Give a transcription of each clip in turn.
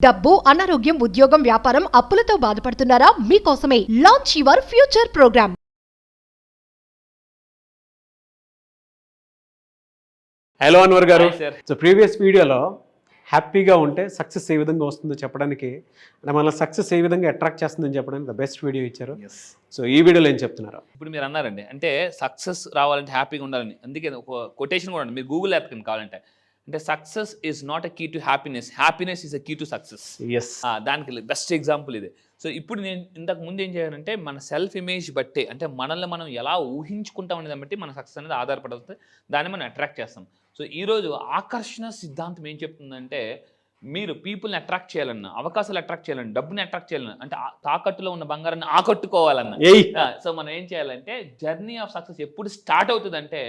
డబ్బు, అనారోగ్యం, ఉద్యోగం, వ్యాపారం, అప్పులతో బాధపడుతున్నారా? మీకోసమే launch your future program. Hello Anwar గారు. సార్. సో ప్రీవియస్ వీడియోలో హ్యాపీగా ఉంటే సక్సెస్ ఏ విధంగా వస్తుందో చెప్పడానికి, అంటే మన సక్సెస్ ఏ విధంగా అట్రాక్ట్ చేస్తుందని చెప్పడానికి ద బెస్ట్ వీడియో ఇచ్చారు. సో ఈ వీడియోలో ఏం చెప్తున్నారు? ఇప్పుడు మీరు అన్నారండి, అంటే సక్సెస్ రావాలంటే హ్యాపీగా ఉండాలని. అందుకే ఒక కొటేషన్ కూడా ఉంది, మీరు గూగుల్ ఎత్తకండి కావాలంటే. అంటే success is not a key to happiness, happiness is a key to success. Yes, దానికి బెస్ట్ ఎగ్జాంపుల్ ఇది. సో ఇప్పుడు నేను ఇంతకు ముందు ఏం చేయాలంటే, మన సెల్ఫ్ ఇమేజ్ బట్టే, అంటే మనల్ని మనం ఎలా ఊహించుకుంటాం అనేది బట్టి మన సక్సెస్ అనేది ఆధారపడుతుంది, దాన్ని మనం అట్రాక్ట్ చేస్తాం. సో ఈరోజు ఆకర్షణ సిద్ధాంతం ఏం చెప్తుందంటే, మీరు పీపుల్ని అట్రాక్ట్ చేయాలన్నా, అవకాశాలు అట్రాక్ట్ చేయాలన్నా, డబ్బుని అట్రాక్ట్ చేయాలన్నా, అంటే తాకట్టులో ఉన్న బంగారాన్ని ఆకట్టుకోవాలన్నా, సో మనం ఏం చేయాలంటే, జర్నీ ఆఫ్ సక్సెస్ ఎప్పుడు స్టార్ట్ అవుతుందంటే,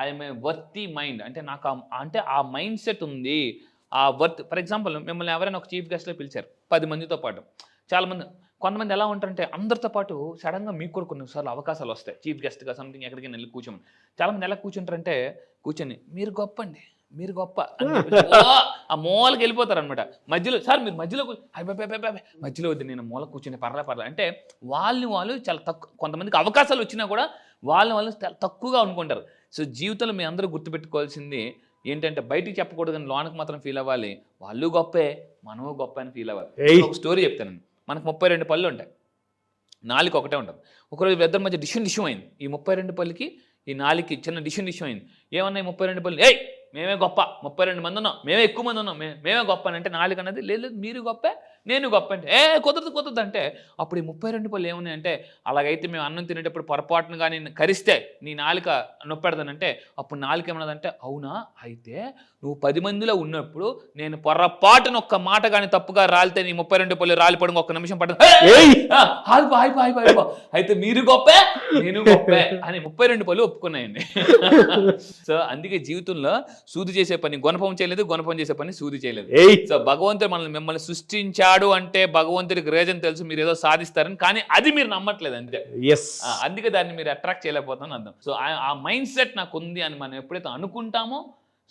ఐఎమ్ ఏ వర్తీ మైండ్, అంటే నాకు అంటే ఆ మైండ్ సెట్ ఉంది, ఆ వర్త్. ఫర్ ఎగ్జాంపుల్, మిమ్మల్ని ఎవరైనా ఒక చీఫ్ గెస్ట్లో పిలిచారు 10 మందితో పాటు. చాలామంది, కొంతమంది ఎలా ఉంటారంటే, అందరితో పాటు సడన్గా మీకు కూడా కొన్నిసార్లు అవకాశాలు వస్తాయి చీఫ్ గెస్ట్గా సంథింగ్ ఎక్కడికైనా వెళ్ళి కూర్చోమని. చాలామంది ఎలా కూర్చుంటారంటే, కూర్చొని మీరు గొప్ప అండి, మీరు గొప్ప ఆ మూలకి వెళ్ళిపోతారు అనమాట. మధ్యలో సార్ మీరు మధ్యలో మధ్యలో వద్దు, నేను మూల కూర్చుని పర్లే అంటే వాళ్ళు చాలా తక్కువ. కొంతమందికి అవకాశాలు వచ్చినా కూడా వాళ్ళు చాలా తక్కువగా అనుకుంటారు. సో జీవితంలో మీ అందరూ గుర్తుపెట్టుకోవాల్సింది ఏంటంటే, బయటికి చెప్పకూడదు కానీ లోనకి మాత్రం ఫీల్ అవ్వాలి, వాళ్ళు గొప్పే మనము గొప్ప అని ఫీల్ అవ్వాలి. ఒక స్టోరీ చెప్తాను. మనకు 32 పళ్ళు ఉంటాయి, 4 ఒకటే ఉంటుంది. ఒకరోజు ఇద్దరి మధ్య డిషన్ అయింది. ఈ 32 పళ్ళకి ఈ 4కి చిన్న డిషన్ అయింది. ఏమన్నా 32 పళ్ళు, ఏయ్ మేమే గొప్ప, 32 మంది ఉన్నాం, మేమే ఎక్కువ మంది ఉన్నాం, మేమే గొప్ప అని అంటే 4 అన్నది లేదు మీరు గొప్పే నేను గొప్ప అంటే కుదరదు అంటే, అప్పుడు ఈ 32 పళ్ళు ఏమున్నాయంటే, అలాగైతే మేము అన్నం తినేటప్పుడు పొరపాటును కానీ కరిస్తే నీ నాలుక నొప్పెడతానంటే, అప్పుడు నాలుక ఏమన్నదంటే, అవునా అయితే నువ్వు 10 మందిలో ఉన్నప్పుడు నేను పొరపాటును ఒక్క మాట కానీ తప్పుగా రాలితే నీ 32 పళ్ళు రాలిపడం 1 నిమిషం పడదు, అయితే మీరు గొప్పే నేను గొప్పే అని 32 పళ్ళు ఒప్పుకున్నాయండి. సో అందుకే జీవితంలో సూది చేసే పని గుణపం చేయలేదు, గుణపం చేసే పని సూది చేయలేదు. సో భగవంతుడు మిమ్మల్ని సృష్టించాడు అంటే భగవంతుడికి రీజన్ తెలుసు, మీరు ఏదో సాధిస్తారని, కానీ అది మీరు నమ్మట్లేదు అంతే. అందుకే దాన్ని మీరు అట్రాక్ట్ చేయలేకపోతాను అర్థం. సో ఆ మైండ్ సెట్ నాకు ఉంది అని మనం ఎప్పుడైతే అనుకుంటామో,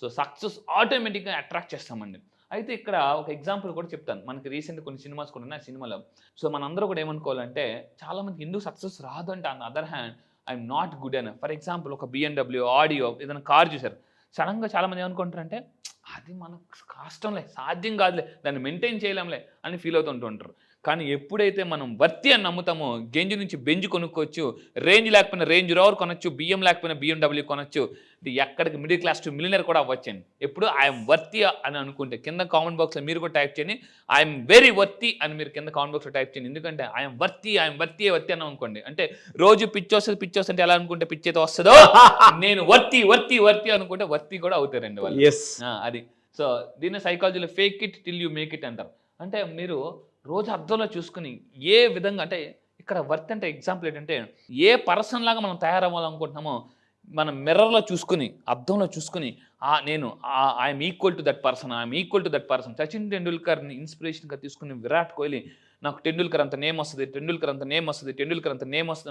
సో సక్సెస్ ఆటోమేటిక్గా అట్రాక్ట్ చేస్తామండి. అయితే ఇక్కడ ఒక ఎగ్జాంపుల్ కూడా చెప్తాను. మనకి రీసెంట్ కొన్ని సినిమాస్ కూడా ఉన్నాయి. ఆ సినిమాలో సో మనందరూ కూడా ఏమనుకోవాలంటే, చాలా మందికి ఎందుకు సక్సెస్ రాదు అంటే, on the other hand I'm not good అని. ఫర్ ఎగ్జాంపుల్, ఒక BMW ఆడియో ఏదైనా కార్ చూసారు, సడన్గా చాలామంది ఏమనుకుంటారంటే, అది మనకు కష్టంలే, సాధ్యం కాదులే, దాన్ని మెయింటైన్ చేయలేంలే అని ఫీల్ అవుతుంటూ ఉంటారు. కానీ ఎప్పుడైతే మనం వర్తి అని నమ్ముతామో, గెంజి నుంచి బెంజ్ కొనుక్కోవచ్చు, రేంజ్ లేకపోయినా రేంజ్ రోవర్ కొనొచ్చు, బియ్యం లేకపోయినా BMW కొనొచ్చు, ఎక్కడికి మిడిల్ క్లాస్ టు మిలియనర్ కూడా అవ్వచ్చండి. ఎప్పుడు ఐఎమ్ వర్తి అని అనుకుంటే కింద కామెంట్ బాక్స్లో మీరు కూడా టైప్ చేయండి, ఐఎమ్ వెరీ వర్తి అని మీరు కింద కామెంట్ బాక్స్లో టైప్ చేయండి. ఎందుకంటే ఐఎమ్ వర్తి అని అనుకోండి, అంటే రోజు పిచ్చి అంటే ఎలా అనుకుంటే పిచ్చి అయితే వస్తుందో, నేను వర్తి అనుకుంటే వర్తి కూడా అవుతారండి వాళ్ళు. అది. సో దీన్ని సైకాలజీలో fake it till you make it అంటారు. అంటే మీరు రోజు అద్దంలో చూసుకుని ఏ విధంగా, అంటే ఇక్కడ వర్త్ అంటే ఎగ్జాంపుల్ ఏంటంటే, ఏ పర్సన్ లాగా మనం తయారవ్వాలనుకుంటున్నామో మనం మిర్రర్లో చూసుకుని, అద్దంలో చూసుకుని, I'm equal to that person. Sachin టెండూల్కర్ని ఇన్స్పిరేషన్గా తీసుకుని విరాట్ కోహ్లీ, నాకు టెండూల్కర్ అంత నేమ్ వస్తుంది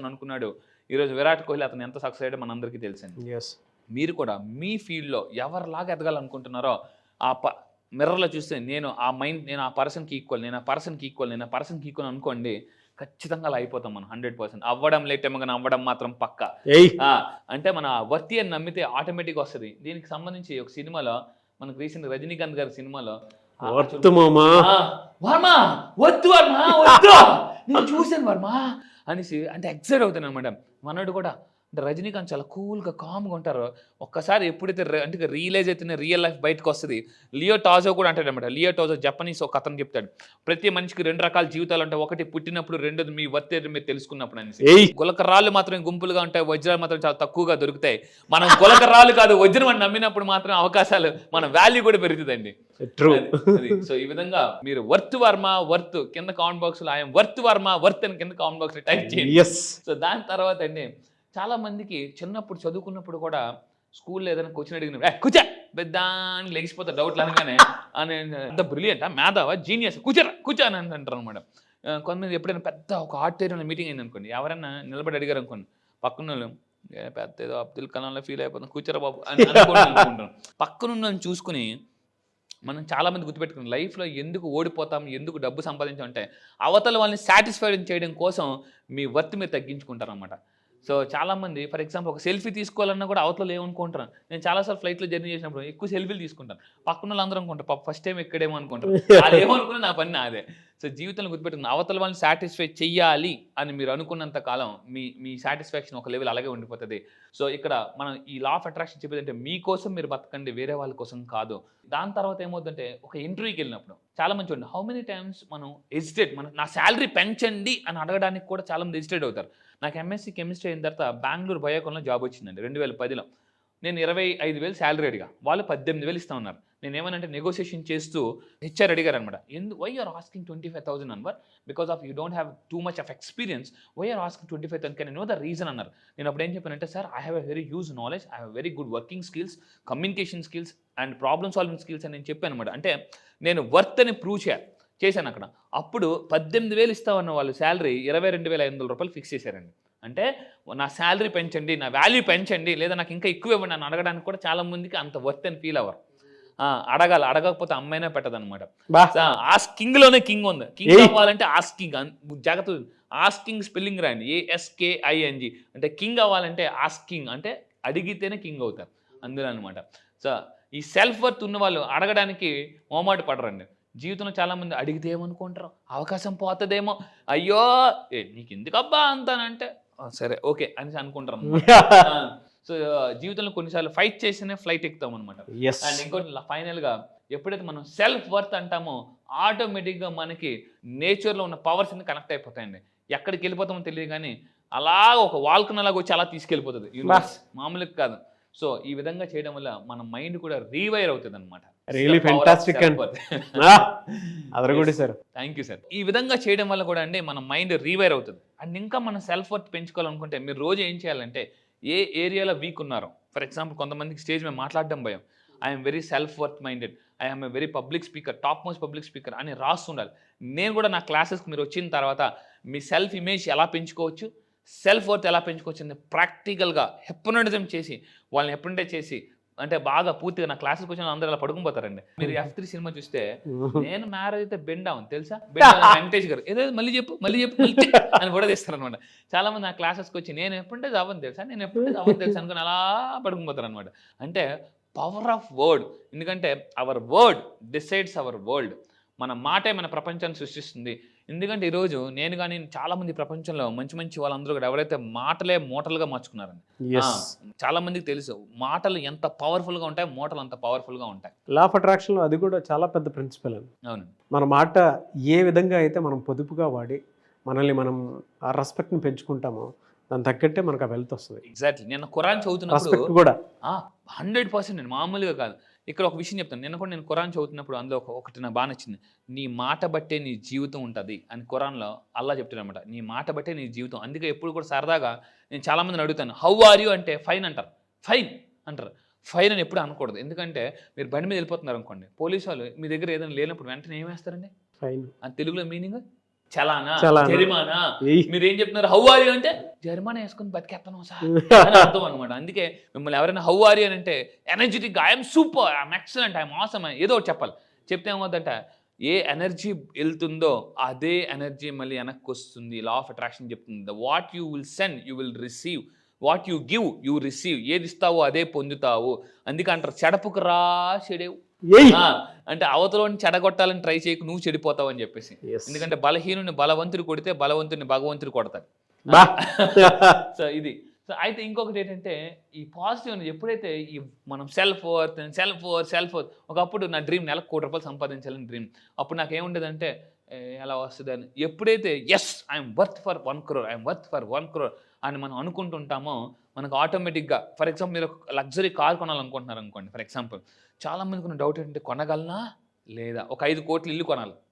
అని అనుకున్నాడు. ఈరోజు విరాట్ కోహ్లీ అతను ఎంత సక్సెస్ అయ్యాడో మనందరికీ తెలిసింది. మీరు కూడా మీ ఫీల్డ్లో ఎవరిలాగా ఎదగాలనుకుంటున్నారో మిర్రర్లో చూస్తే, నేను ఆ పర్సన్కి ఈక్వల్ అనుకోండి, ఖచ్చితంగా అలా అయిపోతాం మనం 100%. అవ్వడం లేటేమో కానీ అవ్వడం మాత్రం పక్కా. అంటే మన వర్తి అని నమ్మితే ఆటోమేటిక్గా వస్తుంది. దీనికి సంబంధించి ఒక సినిమాలో, మనకు రీసెంట్ రజనీకాంత్ గారి సినిమాలో, నేను చూశాను వర్మ అనేసి, అంటే ఎక్సైట్ అవుతాను అనమాట. మనోడు కూడా, అంటే రజనీకాంత్ చాలా కూల్గా కామ్గా ఉంటారు. ఒక్కసారి ఎప్పుడైతే అంటే రియలైజ్ అయితే రియల్ లైఫ్ బయటకు వస్తుంది. లియో టాజో కూడా అంటాడు అనమాట. లియో టాజో జపనీస్ ఒక అతను చెప్తాడు, ప్రతి మనిషికి 2 రకాల జీవితాలు ఉంటాయి, ఒకటి పుట్టినప్పుడు, రెండోది మీ వర్త్ మీరు తెలుసుకున్నప్పుడు అనేసి. గులకరాళ్ళు మాత్రం గుంపులుగా ఉంటాయి, వజ్రాలు మాత్రం చాలా తక్కువగా దొరుకుతాయి. మనం గులకరాళ్ళు కాదు వజ్రం అని నమ్మినప్పుడు మాత్రం అవకాశాలు, మన వాల్యూ కూడా పెరుగుతుందండి. సో ఈ విధంగా మీరు వర్త్ కింద కామెంట్ బాక్స్ లో ఐఎమ్ వర్త్ అని కింద కామెంట్ బాక్స్ లో టైప్ చేయండి. సో దాని తర్వాత అండి, చాలా మందికి చిన్నప్పుడు చదువుకున్నప్పుడు కూడా స్కూల్లో ఏదైనా క్వశ్చన్ అడిగిన కూర్చో పెద్దానికి లెగిసిపోతారు డౌట్లు అనగానే, అంత బ్రిలియంట్, మేధావా, జీనియస్, కూర్చో అని అంటారు అనమాట. కొంతమంది ఎప్పుడైనా పెద్ద ఒక ఆడిటోరియంలో మీటింగ్ అయింది అనుకోండి, ఎవరైనా నిలబడి అడిగారు అనుకోండి, పక్కన వాళ్ళు పెద్ద ఏదో అబ్దుల్ కలాంలో ఫీల్ అయిపోతాం, కూర్చోరా బాబు అని అనుకుంటాం. పక్కనున్న చూసుకుని మనం చాలా మంది గుర్తుపెట్టుకున్నాం లైఫ్లో ఎందుకు ఓడిపోతాం, ఎందుకు డబ్బు సంపాదించాం అంటే అవతల వాళ్ళని సాటిస్ఫైడ్ చేయడం కోసం మీ వర్త్ మీరు తగ్గించుకుంటారు అన్నమాట. సో చాలామంది ఫర్ ఎగ్జాంపుల్ ఒక సెల్ఫీ తీసుకోవాలన్నా కూడా అవతల ఏమనుకుంటారు. నేను చాలాసార్లు ఫ్లైట్లో జర్నీ చేసినప్పుడు ఎక్కువ సెల్ఫీలు తీసుకుంటాను. పక్కన వాళ్ళు అందరూ అనుకుంటారు పాప ఫస్ట్ టైం ఎక్కడేమో అనుకుంటారు. వాళ్ళు ఏమనుకున్నా నా పని అదే. సో జీవితంలో గుర్తుపెట్టుకున్న అవతల వాళ్ళని సాటిస్ఫై చెయ్యాలి అని మీరు అనుకున్నంత కాలం మీ సాటిస్ఫాక్షన్ ఒక లెవెల్ అలాగే ఉండిపోతుంది. సో ఇక్కడ మనం ఈ లా ఆఫ్ అట్రాక్షన్ చెప్పేది అంటే మీకోసం మీరు బతకండి, వేరే వాళ్ళ కోసం కాదు. దాని తర్వాత ఏమవుతుందంటే ఒక ఇంటర్వ్యూకి వెళ్ళినప్పుడు చాలా మంది చూడండి హౌ మెనీ టైమ్స్ మనం హెజిటేట్, నా శాలరీ పెంచండి అని అడగడానికి కూడా చాలా మంది హెజిటేట్ అవుతారు. నాకు ఎంఎస్సీ కెమిస్ట్రీ అయిన తర్వాత బెంగళూరు బయోకాన్లో జాబ్ వచ్చిందండి 2010లో. నేను 25,000 శాలరీ అడిగా, వాళ్ళు 18,000 ఇస్తా ఉన్నారు. నేను ఏమనంటే నెగోసియేషన్ చేస్తూ హెచ్ఆర్ అడిగారు అనమాట, why are asking 25,000 Anwar, because of you don't have too much of experience, why are asking 25,000, can know the reason అన్నారు. నేను అప్పుడు ఏం చెప్పానంటే sir I have a very huge knowledge, I have very good working skills, communication skills and problem solving skills అని నేను చెప్పాను అనమాట. అంటే నేను వర్త్ అని ప్రూవ్ చేశాను అక్కడ. అప్పుడు 18,000 ఇస్తామన్న వాళ్ళు శాలరీ 22,500 రూపాయలు ఫిక్స్ చేశారండి. అంటే నా శాలరీ పెంచండి, నా వాల్యూ పెంచండి, లేదా నాకు ఇంకా ఎక్కువ ఇవ్వండి అని అడగడానికి కూడా చాలా మందికి అంత వర్త్ అని ఫీల్ అవ్వరు. అడగకపోతే అమ్మైనా పెట్టదనమాట. ఆస్కింగ్ లోనే కింగ్ ఉంది. కింగ్ అవ్వాలంటే ఆస్కింగ్, జాగ్రత్త ఆస్కింగ్ స్పెల్లింగ్ రాయండి, ASKING. అంటే కింగ్ అవ్వాలంటే ఆస్కింగ్, అంటే అడిగితేనే కింగ్ అవుతారు అందులో అనమాట. సో ఈ సెల్ఫ్ వర్త్ ఉన్న వాళ్ళు అడగడానికి మొహమాట పడరండి. జీవితంలో చాలామంది అడిగితే ఏమనుకుంటారు, అవకాశం పోతుందేమో, అయ్యో నీకు ఎందుకు అబ్బా అంతానంటే సరే ఓకే అని అనుకుంటారు. సో జీవితంలో కొన్నిసార్లు ఫైట్ చేస్తేనే ఫ్లైట్ ఎక్కుతాం అనమాట. అండ్ ఇంకోటి ఫైనల్గా ఎప్పుడైతే మనం సెల్ఫ్ వర్త్ అంటామో ఆటోమేటిక్గా మనకి నేచర్లో ఉన్న పవర్స్ అన్ని కనెక్ట్ అయిపోతాయండి. ఎక్కడికి వెళ్ళిపోతామో తెలియదు కానీ అలా ఒక వాల్కన్ అలాగ వచ్చి అలా తీసుకెళ్ళిపోతుంది యూనివర్స్, మామూలుగా కాదు. సో ఈ విధంగా చేయడం వల్ల మన మైండ్ కూడా రీవైర్ అవుతుంది అనమాట. Thank you sir. ఈ విధంగా చేయడం వల్ల కూడా అండి మన మైండ్ రీవైర్ అవుతుంది. అండ్ ఇంకా మనం సెల్ఫ్ వర్త్ పెంచుకోవాలనుకుంటే మీరు రోజు ఏం చేయాలంటే ఏ ఏరియాలో వీక్ ఉన్నారో, ఫర్ ఎగ్జాంపుల్ కొంతమందికి స్టేజ్ మీద మాట్లాడడం భయం, I'm very self worth minded, I'm a very public speaker, top most public speaker అని రాస్తుండాలి. నేను కూడా నా క్లాసెస్కి మీరు వచ్చిన తర్వాత మీ సెల్ఫ్ ఇమేజ్ ఎలా పెంచుకోవచ్చు, సెల్ఫ్ వర్త్ ఎలా పెంచుకోవచ్చు అని ప్రాక్టికల్గా హిప్నోటిజం చేసి వాళ్ళని ఎప్పుడంటే చేసి అంటే బాగా పూర్తిగా నా క్లాసులకు వచ్చిన అందరూ అలా పడుకుపోతారండి. మీరు F3 సినిమా చూస్తే నేను మ్యారేజ్ అయితే బెండ్ అవును తెలుసా, వెంకటేష్ గారు ఏదో మళ్ళీ చెప్పు అని కూడా తీస్తారు అనమాట. చాలా మంది నా క్లాసెస్కి వచ్చి నేను ఎప్పుడంటే అవ్వని తెలుసా, నేను ఎప్పుడంటే అవ్వని తెలుసా అనుకుని అలా పడుకుపోతారు అనమాట. అంటే పవర్ ఆఫ్ వర్డ్, ఎందుకంటే hour word decides our world. మన మాటే మన ప్రపంచాన్ని సృష్టిస్తుంది. ఎందుకంటే ఈరోజు నేను కానీ చాలా మంది ప్రపంచంలో మంచి వాళ్ళందరూ కూడా ఎవరైతే మాటలే మూటలుగా మార్చుకున్నారండి. చాలా మందికి తెలుసు మాటలు ఎంత పవర్ఫుల్గా ఉంటాయి, మూటలు అంత పవర్ఫుల్గా ఉంటాయి. లా ఆఫ్ అట్రాక్షన్ అది కూడా చాలా పెద్ద ప్రిన్సిపల్ అండి. అవును, మన మాట ఏ విధంగా అయితే మనం పొదుపుగా వాడి మనల్ని మనం ఆ రెస్పెక్ట్ని పెంచుకుంటామో దాని తగ్గట్టే మనకు ఆ వెల్త్ వస్తుంది. ఎగ్జాక్ట్లీ. నేను ఖురాన్ చదువుతున్నప్పుడు కూడా 100% నేను మామూలుగా కాదు. ఇక్కడ ఒక విషయం చెప్తాను. నేను ఖురాన్ చదువుతున్నప్పుడు అందులో ఒకటి నాకు బాగా నచ్చింది. నీ మాట బట్టే నీ జీవితం ఉంటుంది అని ఖురాన్లో అల్లా చెప్తాడనమాట. నీ మాట బట్టే నీ జీవితం. అందుకే ఎప్పుడు కూడా సరదాగా నేను చాలామందిని అడుగుతాను, హౌ ఆర్ యూ అంటే ఫైన్ అంటారు. ఫైన్ అంటారు. ఫైన్ అని ఎప్పుడు అనకూడదు. ఎందుకంటే మీరు బండి మీద వెళ్ళిపోతున్నారు అనుకోండి, పోలీసు వాళ్ళు మీ దగ్గర ఏదైనా లేనప్పుడు వెంటనే ఏం వేస్తారండి ఫైన్ అని తెలుగులో మీనింగ్ చలానా, జరిమానా. మీరు ఏం చెప్తున్నారు, హౌ ఆర్ యూ అంటే జరిమానా వేసుకుని బతికేస్తాను సార్ అని అర్థం అనమాట. అందుకే మిమ్మల్ని ఎవరైనా హౌ ఆర్ యూ అని అంటే energetic, I'm super, I'm excellent, I'm awesome ఏదో ఒకటి చెప్పాలి. చెప్తే ఏమవుతుందంటే ఏ ఎనర్జీ వెళ్తుందో అదే ఎనర్జీ మళ్ళీ వెనక్కి వస్తుంది. లా ఆఫ్ అట్రాక్షన్ చెప్తుంది, what you will send you will receive, what you give you receive. ఏది ఇస్తావో అదే పొందుతావు. అందుకే అంటారు చెడపుకు రా చెడేవు అంటే అవతలని చెడగొట్టాలని ట్రై చేయకు, నువ్వు చెడిపోతావు అని చెప్పేసి. ఎందుకంటే బలహీనుని బలవంతుడు కొడితే బలవంతుని భగవంతుడు కొడతాడు. సో ఇది. సో అయితే ఇంకొకటి ఏంటంటే ఈ పాజిటివ్ ఎప్పుడైతే ఈ మనం సెల్ఫ్ వర్త్ ఒకప్పుడు నా డ్రీమ్ నెలకు ₹1 కోటి సంపాదించాలని డ్రీమ్. అప్పుడు నాకేముండేదంటే ఎలా వస్తుంది అని. ఎప్పుడైతే yes I'm worth for 1 crore, I'm worth for 1 crore అని మనం అనుకుంటుంటామో మనకు ఆటోమేటిక్గా, ఫర్ ఎగ్జాంపుల్ మీరు ఒక లగ్జరీ కార్ కొనాలనుకుంటున్నారు అనుకోండి. ఫర్ ఎగ్జాంపుల్ చాలామందికి ఉన్న డౌట్ ఏంటంటే కొనగలనా లేదా, ఒక 5 కోట్ల ఇల్లు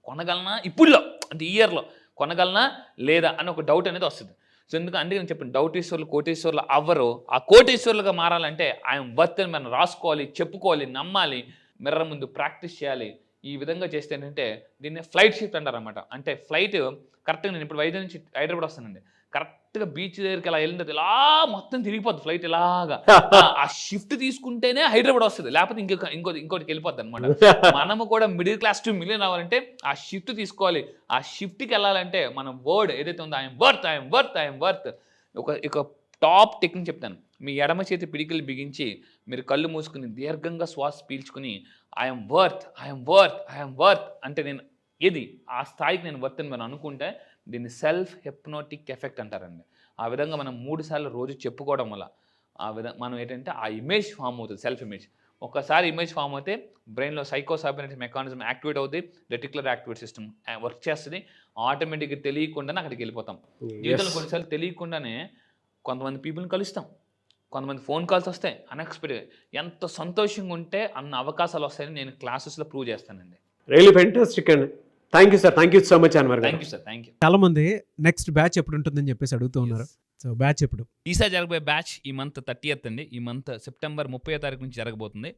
కొనగలనా ఇప్పుడులో అంటే ఈ ఇయర్లో కొనగలనా లేదా అని ఒక డౌట్ అనేది వస్తుంది. సో అందుకే నేను చెప్పాను, డౌటీశ్వర్లు కోటీశ్వర్లు అవ్వరు. ఆ కోటీశ్వర్లుగా మారాలంటే ఆయన వర్త్ అని మనం రాసుకోవాలి, చెప్పుకోవాలి, నమ్మాలి, మిర్రర్ ముందు ప్రాక్టీస్ చేయాలి. ఈ విధంగా చేస్తే ఏంటంటే దీన్ని ఫ్లైట్ షిఫ్ట్ అంటారు అనమాట. అంటే ఫ్లైట్ కరెక్ట్గా నేను ఇప్పుడు వైజాగ్ నుంచి హైదరాబాద్ వస్తానండి, కరెక్ట్గా బీచ్ దగ్గరికి ఇలా వెళ్ళిన తర్వాత ఇలా మొత్తం తిరిగిపోద్ది ఫ్లైట్ ఇలాగా. ఆ షిఫ్ట్ తీసుకుంటేనే హైదరాబాద్ వస్తుంది, లేకపోతే ఇంకోటికి వెళ్ళిపోద్ది అనమాట. మనము కూడా మిడిల్ క్లాస్ టు మిలియన్ అవ్వాలంటే ఆ షిఫ్ట్ తీసుకోవాలి. ఆ షిఫ్ట్కి వెళ్ళాలంటే మన వర్డ్ ఏదైతే ఉందో ఐఎమ్ వర్త్. ఒక టాప్ టెక్నిక్ చెప్తాను. మీ ఎడమ చేతి పిడికిలు బిగించి మీరు కళ్ళు మూసుకుని దీర్ఘంగా శ్వాస పీల్చుకుని ఐఎమ్ వర్త్ అంటే నేను ఏది ఆ స్థాయికి నేను వర్త్ అని మనం అనుకుంటే దీన్ని సెల్ఫ్ హిప్నోటిక్ ఎఫెక్ట్ అంటారండి. ఆ విధంగా మనం 3 సార్లు రోజు చెప్పుకోవడం వల్ల ఆ విధంగా మనం ఏంటంటే ఆ ఇమేజ్ ఫామ్ అవుతుంది, సెల్ఫ్ ఇమేజ్. ఒక్కసారి ఇమేజ్ ఫామ్ అయితే బ్రెయిన్లో సైకోసాబినెటిక్ మెకానిజం యాక్టివేట్ అవుతుంది, రెటిక్యులర్ యాక్టివేట్ సిస్టమ్ వర్క్ చేస్తుంది. ఆటోమేటిక్గా తెలియకుండానే అక్కడికి వెళ్ళిపోతాం. జీవితంలో కొన్నిసార్లు తెలియకుండానే కొంతమంది పీపుల్ని కలుస్తాం, కొంతమంది ఫోన్ కాల్స్ వస్తాయి అన్ఎక్స్పెక్టెడ్. ఎంత సంతోషంగా ఉంటే అన్న అవకాశాలు వస్తాయని నేను క్లాసెస్లో ప్రూవ్ చేస్తానండి. రియల్లీ ఫెంటాస్టిక్ అండి. Thank you so much Anwar గారు. Thank you. చాలా మంది నెక్స్ట్ బ్యాచ్ ఎప్పుడు ఉంటుందని చెప్పేసి అడుగుతూ ఉన్నారు. సో బ్యాచ్ ఎప్పుడు? ఈసారి జరగబోయే బ్యాచ్ ఈ మంత్ 30th అండి. ఈ మంత్ సెప్టెంబర్ 30వ తారీఖు నుంచి జరగబోతుంది.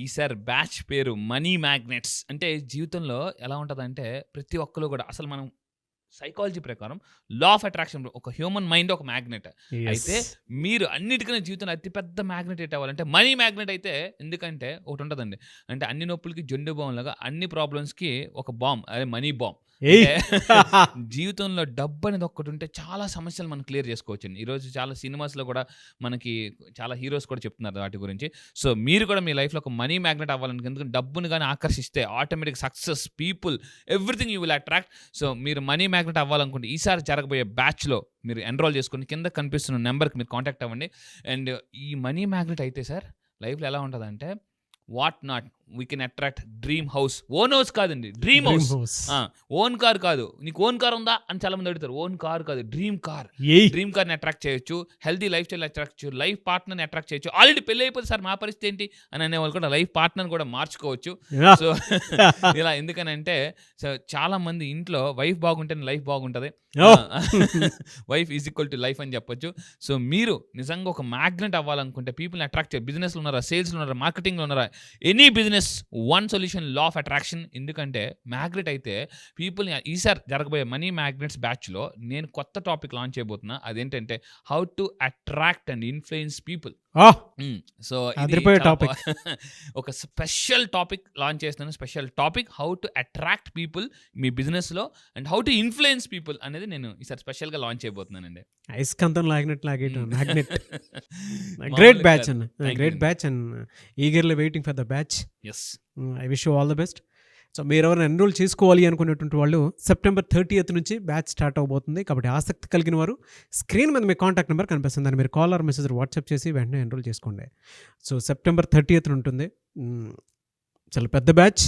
ఈసారి బ్యాచ్ పేరు మనీ మ్యాగ్నెట్స్. అంటే జీవితంలో ఎలా ఉంటుందంటే ప్రతి ఒక్కరు కూడా అసలు మనం సైకాలజీ ప్రకారం లా ఆఫ్ అట్రాక్షన్, ఒక హ్యూమన్ మైండ్ ఒక మ్యాగ్నెట్. అయితే మీరు అన్నిటికన్నా జీవితంలో అతిపెద్ద మ్యాగ్నెట్ ఏంటి అవ్వాలంటే మనీ మ్యాగ్నెట్ అయితే. ఎందుకంటే ఒకటి ఉంటుందండి, అంటే అన్ని నొప్పులకి జొండు బాంబ్ లాగా అన్ని ప్రాబ్లమ్స్కి ఒక బాంబ్, అదే మనీ బాంబ్. జీవితంలో డబ్బు అనేది ఒక్కటి ఉంటే చాలా సమస్యలు మనం క్లియర్ చేసుకోవచ్చు. ఈరోజు చాలా సినిమాస్లో కూడా మనకి చాలా హీరోస్ కూడా చెప్తున్నారు వాటి గురించి. సో మీరు కూడా మీ లైఫ్లో ఒక మనీ మ్యాగ్నెట్ అవ్వాలని, ఎందుకంటే డబ్బుని కానీ ఆకర్షిస్తే automatic success, people, everything you will attract. So మీరు మనీ మ్యాగ్నెట్ అవ్వాలనుకుంటే ఈసారి జరగబోయే బ్యాచ్లో మీరు ఎన్రోల్ చేసుకుని కింద కనిపిస్తున్న నెంబర్కి మీరు కాంటాక్ట్ అవ్వండి. అండ్ ఈ మనీ మ్యాగ్నెట్ అయితే సార్ లైఫ్లో ఎలా ఉంటుందంటే what not we can attract dream house. Own house కాదండి, డ్రీమ్ హౌస్. ఓన్ కార్ కాదు. నీకు ఓన్ కార్ ఉందా అని చాలా మంది అడుగుతారు. ఓన్ కార్ కాదు, డ్రీమ్ కార్. డ్రీమ్ కార్ని అట్రాక్ట్ చేయొచ్చు, హెల్తీ లైఫ్ స్టైల్ అట్రాక్ట్ చేయొచ్చు, లైఫ్ పార్ట్నర్ని అట్రాక్ట్ చేయొచ్చు. ఆల్రెడీ పెళ్ళి అయిపోతే సార్ మా పరిస్థితి ఏంటి అని అనేవాళ్ళు కూడా లైఫ్ పార్ట్నర్ని కూడా మార్చుకోవచ్చు. సో ఇలా ఎందుకనంటే చాలా మంది ఇంట్లో వైఫ్ బాగుంటేనే లైఫ్ బాగుంటుంది, wife is equal to life అని చెప్పొచ్చు. సో మీరు నిజంగా ఒక మ్యాగ్నెట్ అవ్వాలనుకుంటే, పీపుల్ని అట్రాక్ట్ చేయాలి, బిజినెస్లో ఉన్నారా, సేల్స్లో ఉన్నారా, మార్కెటింగ్లో ఉన్నారా, any business, one solution law of attraction. ఎందుకంటే మ్యాగ్నెట్ అయితే పీపుల్ని ఈసారి జరగబోయే మనీ మ్యాగ్నెట్స్ బ్యాచ్లో నేను కొత్త టాపిక్ లాంచ్ చేయబోతున్నా. అదేంటంటే how to attract and influence people. So ఒక స్పెషల్ టాపిక్ లాంచ్ చేస్తున్నాను. Special topic how to attract people మీ బిజినెస్లో and how to influence people అనేది నేను ఈసారి స్పెషల్గా లాంచ్ చేయబోతున్నానండి. ఐస్కంతం లాగినట్టు మ్యాగ్నెట్. గ్రేట్ బ్యాచ్ అన్న, great batch and eagerly waiting for the batch. Yes, I wish you all the best. So మీరు ఎవరైనా ఎన్రోల్ చేసుకోవాలి అనుకునేటువంటి వాళ్ళు సెప్టెంబర్ 30th నుంచి బ్యాచ్ స్టార్ట్ అవబోతుంది. కాబట్టి ఆసక్తి కలిగిన వారు స్క్రీన్ మీద మీ కాంటాక్ట్ నెంబర్ కనిపిస్తుంది, దాన్ని మీరు కాల్ ఆర్ మెసేజ్ వాట్సాప్ చేసి వెంటనే ఎన్రోల్ చేసుకోండి. సో సెప్టెంబర్ 30th ఉంటుంది. చాలా పెద్ద బ్యాచ్,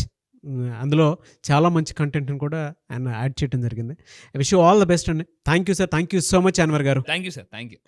అందులో చాలా మంచి కంటెంట్ని కూడా ఆయన యాడ్ చేయడం జరిగింది. I wish you all the best అండి. Thank you sir, thank you so much Anwar గారు. Thank you sir, thank you.